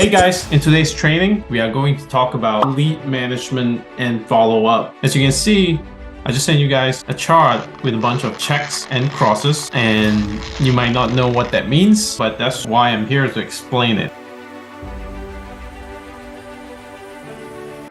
Hey guys, in today's training, we are going to talk about lead management and follow-up. As you can see, I just sent you guys a chart with a bunch of checks and crosses, and you might not know what that means, but that's why I'm here to explain it.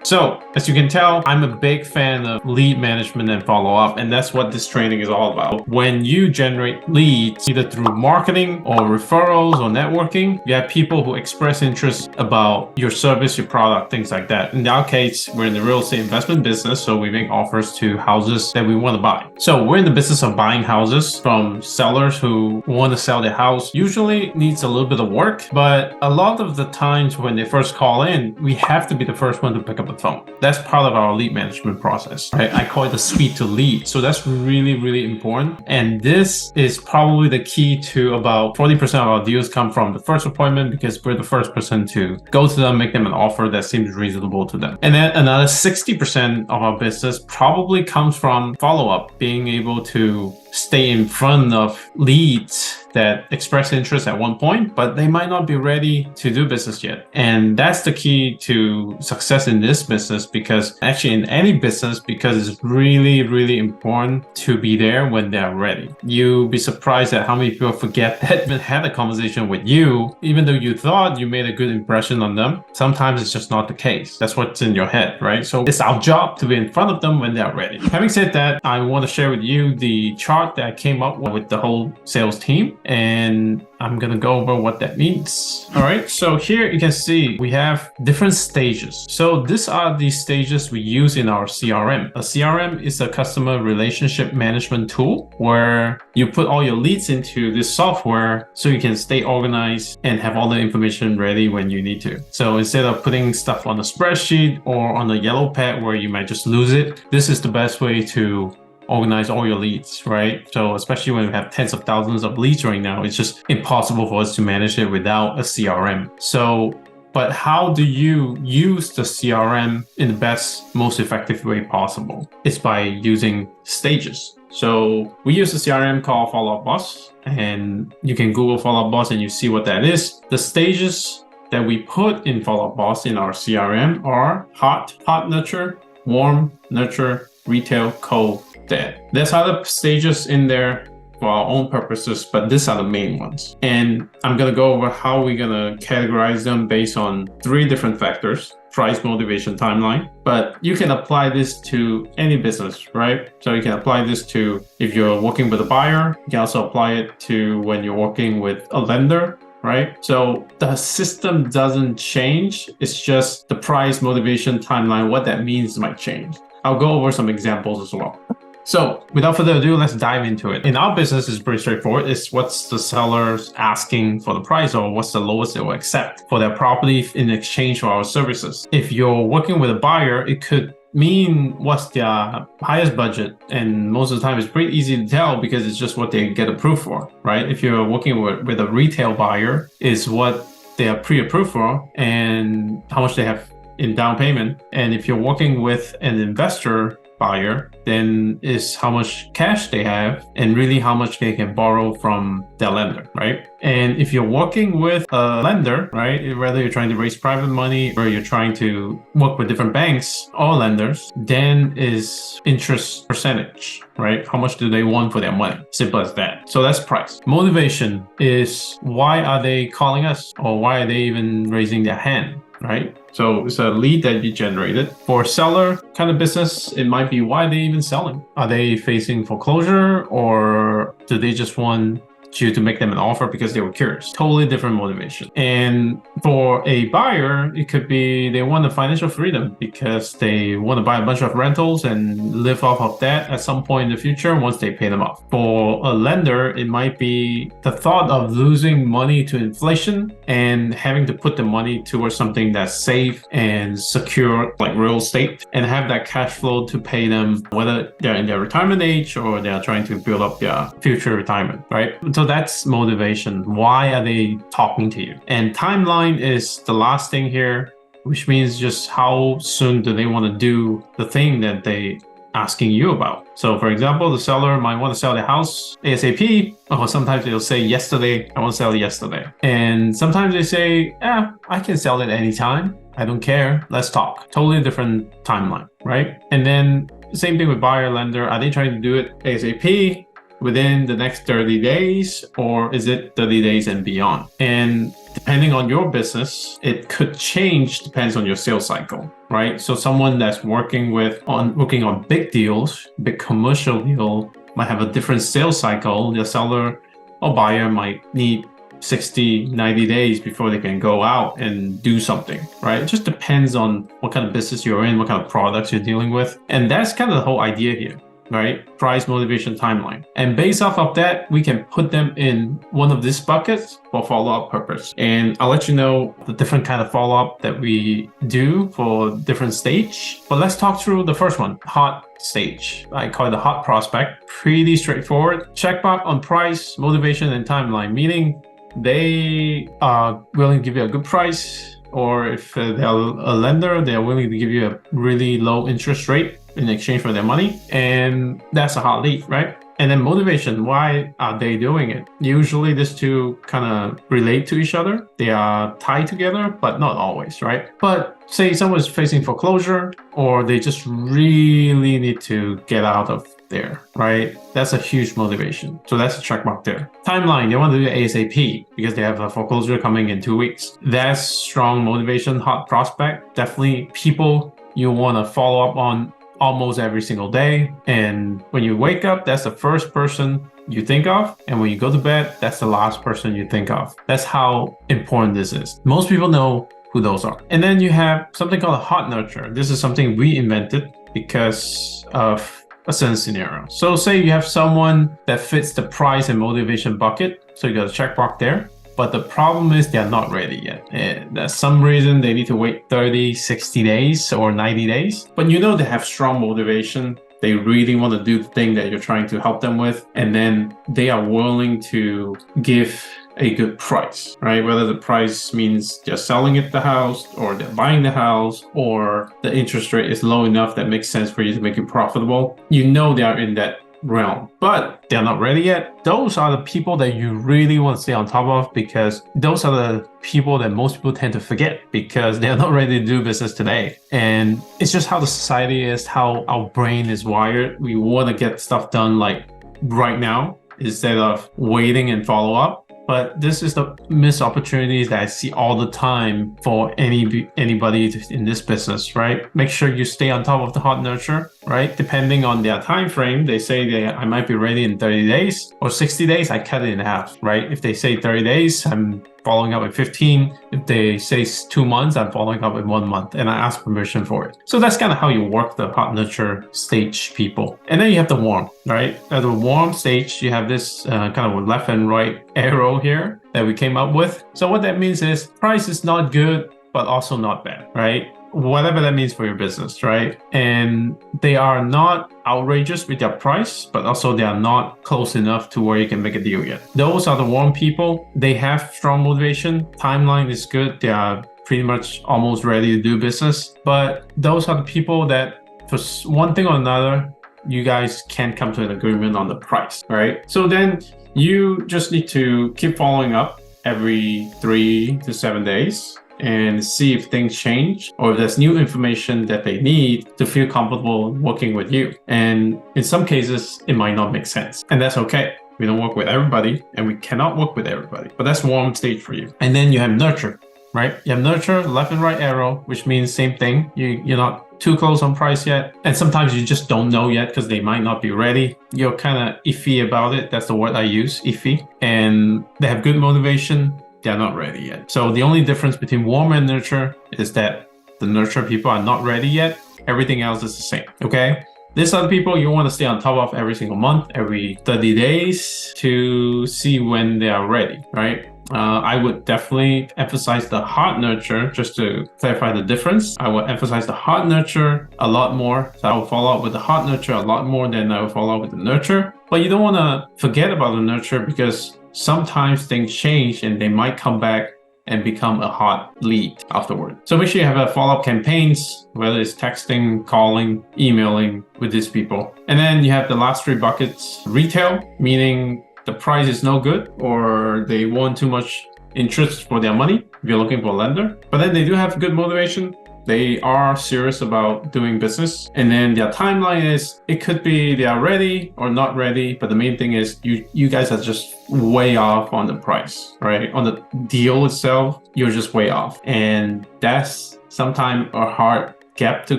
So, as you can tell, I'm a big fan of lead management and follow-up, and that's what this training is all about. When you generate leads, either through marketing or referrals or networking, you have people who express interest about your service, your product, things like that. In our case, we're in the real estate investment business, so we make offers to houses that we want to buy. So we're in the business of buying houses from sellers who want to sell their house. Usually needs a little bit of work, but a lot of the times when they first call in, we have to be the first one to pick up the phone. That's part of our lead management process, right? I call it the speed to lead. So that's really, really important. And this is probably the key to about 40% of our deals come from the first appointment, because we're the first person to go to them, make them an offer that seems reasonable to them. And then another 60% of our business probably comes from follow-up, being able to stay in front of leads that express interest at one point, but they might not be ready to do business yet. And that's the key to success in this business, because actually in any business, because it's really, really important to be there when they're ready. You'll be surprised at how many people forget that even had a conversation with you, even though you thought you made a good impression on them. Sometimes it's just not the case. That's what's in your head, right? So it's our job to be in front of them when they're ready. Having said that, I want to share with you the chart that I came up with the whole sales team, and I'm gonna go over what that means. All right, so here you can see we have different stages. So these are the stages we use in our CRM. A CRM is a customer relationship management tool where you put all your leads into this software so you can stay organized and have all the information ready when you need to. So instead of putting stuff on a spreadsheet or on a yellow pad where you might just lose it, this is the best way to organize all your leads, right? So especially when we have tens of thousands of leads right now, it's just impossible for us to manage it without a CRM. So, but how do you use the CRM in the best, most effective way possible? It's by using stages. So we use a CRM called Follow Up Boss, and you can Google Follow Up Boss and you see what that is. The stages that we put in Follow Up Boss in our CRM are hot nurture, warm nurture, retail, cold, dead. There's other stages in there for our own purposes, but these are the main ones. And I'm gonna go over how we're gonna categorize them based on 3 different factors: price, motivation, timeline. But you can apply this to any business, right? So you can apply this to if you're working with a buyer. You can also apply it to when you're working with a lender, right? So the system doesn't change. It's just the price, motivation, timeline, what that means might change. I'll go over some examples as well. So without further ado, let's dive into it. In our business, it's pretty straightforward. It's what's the sellers asking for the price, or what's the lowest they will accept for their property in exchange for our services. If you're working with a buyer, it could mean what's their highest budget, and most of the time it's pretty easy to tell because it's just what they get approved for, right? If you're working with a retail buyer, is what they are pre-approved for and how much they have in down payment. And if you're working with an investor buyer, then is how much cash they have and really how much they can borrow from their lender, right? And if you're working with a lender, right, whether you're trying to raise private money or you're trying to work with different banks or lenders, then is interest percentage, right? How much do they want for their money? Simple as that. So that's price. Motivation is why are they calling us, or why are they even raising their hand, right? So it's a lead that you generated. For seller kind of business, it might be why are they even selling? Are they facing foreclosure, or do they just want you to make them an offer because they were curious? Totally different motivation. And for a buyer, it could be they want the financial freedom because they want to buy a bunch of rentals and live off of that at some point in the future once they pay them off. For a lender, it might be the thought of losing money to inflation and having to put the money towards something that's safe and secure, like real estate, and have that cash flow to pay them, whether they're in their retirement age or they're trying to build up their future retirement, right? So that's motivation. Why are they talking to you? And timeline is the last thing here, which means just how soon do they want to do the thing that they asking you about. So for example, the seller might want to sell the house ASAP, or sometimes they'll say yesterday, I want to sell it yesterday. And sometimes they say, I can sell it anytime. I don't care. Let's talk. Totally different timeline, right? And then same thing with buyer, lender. Are they trying to do it ASAP within the next 30 days, or is it 30 days and beyond? And depending on your business, it could change, depends on your sales cycle, right? So someone that's working on big deals, big commercial deal, might have a different sales cycle. The seller or buyer might need 60, 90 days before they can go out and do something, right? It just depends on what kind of business you're in, what kind of products you're dealing with. And that's kind of the whole idea here, right? Price, motivation, timeline. And based off of that, we can put them in one of these buckets for follow-up purpose. And I'll let you know the different kind of follow-up that we do for different stage. But let's talk through the first one, hot stage. I call it the hot prospect. Pretty straightforward. Checkbox on price, motivation, and timeline, meaning they are willing to give you a good price, or if they're a lender, they're willing to give you a really low interest rate in exchange for their money. And that's a hot lead, right? And then motivation, why are they doing it? Usually these two kind of relate to each other. They are tied together, but not always, right? But say someone's facing foreclosure, or they just really need to get out of there, right? That's a huge motivation. So that's a check mark there. Timeline, they want to do it ASAP because they have a foreclosure coming in 2 weeks. That's strong motivation, hot prospect. Definitely people you want to follow up on almost every single day. And when you wake up, that's the first person you think of. And when you go to bed, that's the last person you think of. That's how important this is. Most people know who those are. And then you have something called a hot nurture. This is something we invented because of a certain scenario. So say you have someone that fits the price and motivation bucket. So you got a checkbox there. But the problem is they're not ready yet. And there's some reason they need to wait 30, 60 days or 90 days. But you know they have strong motivation. They really want to do the thing that you're trying to help them with. And then they are willing to give a good price, right? Whether the price means they're selling it the house, or they're buying the house, or the interest rate is low enough that makes sense for you to make it profitable. You know they are in that realm, but they're not ready yet. Those are the people that you really want to stay on top of, because those are the people that most people tend to forget because they're not ready to do business today. And it's just how the society is, how our brain is wired. We want to get stuff done like right now instead of waiting and follow up. But this is the missed opportunities that I see all the time for anybody in this business, right? Make sure you stay on top of the hot nurture, right? Depending on their time frame, they say I might be ready in 30 days or 60 days, I cut it in half, right? If they say 30 days, I'm following up with 15. If they say 2 months, I'm following up with 1 month, and I ask permission for it. So that's kind of how you work the hot nurture stage people. And then you have the warm, right? At the warm stage, you have this kind of left and right arrow here that we came up with. So what that means is price is not good, but also not bad, right? Whatever that means for your business, right? And they are not outrageous with their price, but also they are not close enough to where you can make a deal yet. Those are the warm people. They have strong motivation. Timeline is good. They are pretty much almost ready to do business. But those are the people that, for one thing or another, you guys can't come to an agreement on the price, right? So then you just need to keep following up every 3 to 7 days and see if things change or if there's new information that they need to feel comfortable working with you. And in some cases, it might not make sense. And that's okay. We don't work with everybody, and we cannot work with everybody. But that's warm stage for you. And then you have nurture, right? You have nurture, left and right arrow, which means same thing. You're not too close on price yet. And sometimes you just don't know yet because they might not be ready. You're kind of iffy about it. That's the word I use, iffy. And they have good motivation. They're not ready yet. So the only difference between warm and nurture is that the nurture people are not ready yet. Everything else is the same, okay? These are the people you want to stay on top of every single month, every 30 days to see when they are ready, right? I would definitely emphasize the hot nurture just to clarify the difference. I would emphasize the hot nurture a lot more. So I will follow up with the hot nurture a lot more than I will follow up with the nurture. But you don't want to forget about the nurture because sometimes things change and they might come back and become a hot lead afterward. So make sure you have a follow-up campaigns, whether it's texting, calling, emailing with these people. And then you have the last three buckets. Retail, meaning the price is no good or they want too much interest for their money if you're looking for a lender. But then they do have good motivation. They are serious about doing business. And then their timeline is, it could be they are ready or not ready. But the main thing is you guys are just way off on the price, right? On the deal itself, you're just way off. And that's sometimes a hard gap to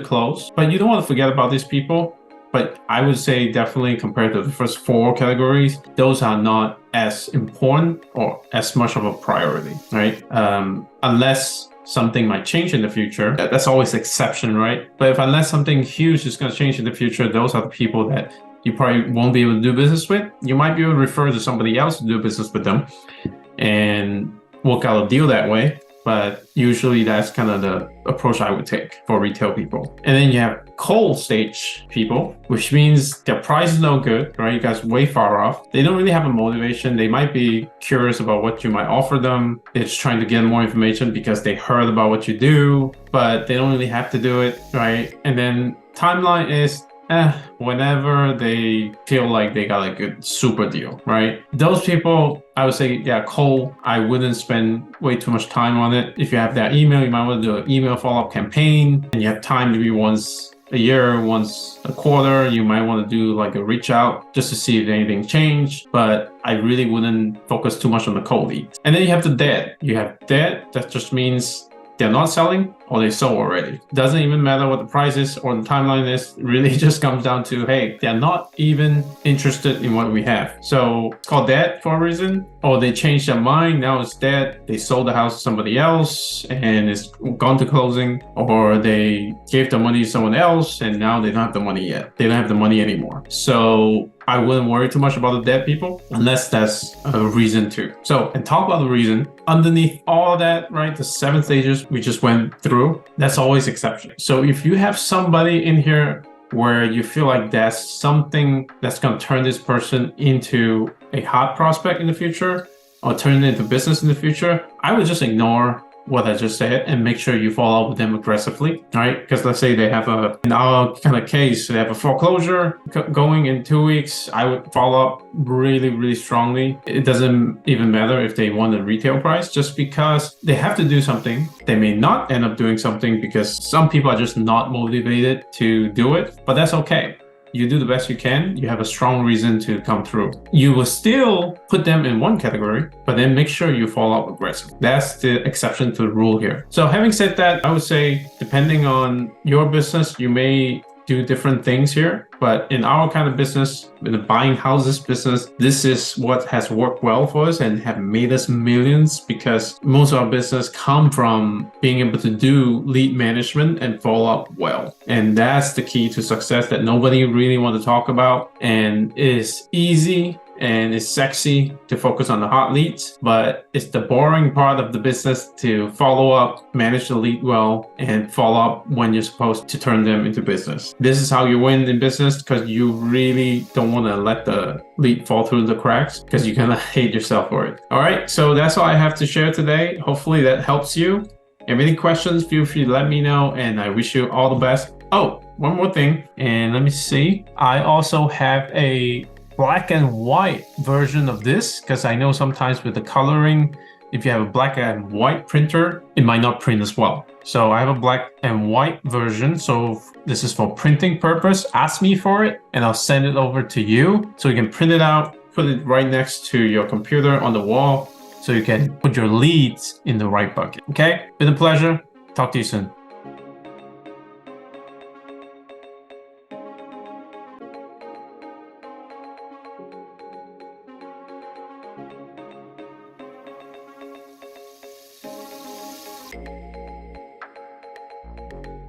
close. But you don't want to forget about these people. But I would say definitely compared to the first four categories, those are not as important or as much of a priority, right? Unless something might change in the future. That's always exception, right? But unless something huge is going to change in the future, those are the people that you probably won't be able to do business with. You might be able to refer to somebody else to do business with them and work out a deal that way. But usually that's kind of the approach I would take for retail people. And then you have cold stage people, which means their price is no good, right? You guys way far off. They don't really have a motivation. They might be curious about what you might offer them. They're just trying to get more information because they heard about what you do, but they don't really have to do it, right? And then timeline is whenever they feel like they got a good super deal, right? Those people, I would say, yeah, cold. I wouldn't spend way too much time on it. If you have their email, you might want to do an email follow-up campaign, and you have time to be once a year, once a quarter. You might want to do like a reach out just to see if anything changed, but I really wouldn't focus too much on the cold leads. And then you have the dead. You have dead. That just means they're not selling or they sold already. Doesn't even matter what the price is or the timeline is. It really just comes down to, hey, they're not even interested in what we have. So it's called dead for a reason, or they changed their mind. Now it's dead. They sold the house to somebody else and it's gone to closing, or they gave the money to someone else and now they don't have the money yet. They don't have the money anymore. So I wouldn't worry too much about the dead people unless that's a reason to. So, and talk about the reason. Underneath all that, right, the 7 stages we just went through, that's always exception. So if you have somebody in here where you feel like that's something that's going to turn this person into a hot prospect in the future or turn it into business in the future, I would just ignore what I just said and make sure you follow up with them aggressively, right? Because let's say they have in our kind of case, they have a foreclosure going in 2 weeks. I would follow up really, really strongly. It doesn't even matter if they want a retail price, just because they have to do something. They may not end up doing something because some people are just not motivated to do it, but that's okay. You do the best you can. You have a strong reason to come through. You will still put them in one category, but then make sure you follow up aggressively. That's the exception to the rule here. So having said that, I would say depending on your business, you may do different things here, but in our kind of business, in the buying houses business, this is what has worked well for us and have made us millions, because most of our business come from being able to do lead management and follow up well. And that's the key to success that nobody really want to talk about, and is easy and it's sexy to focus on the hot leads, but it's the boring part of the business to follow up, manage the lead well, and follow up when you're supposed to turn them into business. This is how you win in business, because you really don't want to let the lead fall through the cracks, because you're gonna hate yourself for it. All right, so that's all I have to share today. Hopefully that helps you. If any questions, feel free to let me know, and I wish you all the best. Oh, one more thing, and let me see. I also have a black and white version of this, because I know sometimes with the coloring, if you have a black and white printer, it might not print as well. So I have a black and white version. So this is for printing purpose. Ask me for it and I'll send it over to you so you can print it out, put it right next to your computer on the wall so you can put your leads in the right bucket. Okay, been a pleasure. Talk to you soon.